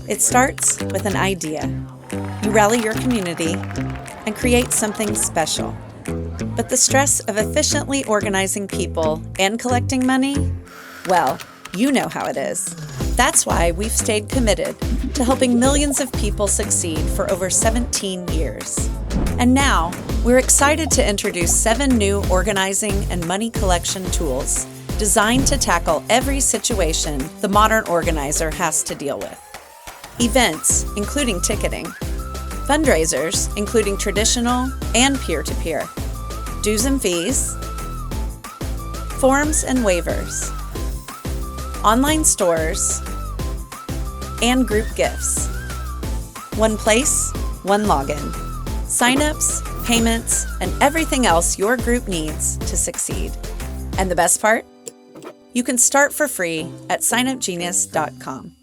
It starts with an idea. You rally your community and create something special. But the stress of efficiently organizing people and collecting money? Well, you know how it is. That's why we've stayed committed to helping millions of people succeed for over 17 years. And now, we're excited to introduce 7 new organizing and money collection tools designed to tackle every situation the modern organizer has to deal with. Events, including ticketing. Fundraisers, including traditional and peer-to-peer. Dues and fees. Forms and waivers. Online stores. And group gifts. One place, one login. Sign-ups, payments, and everything else your group needs to succeed. And the best part? You can start for free at SignUpGenius.com.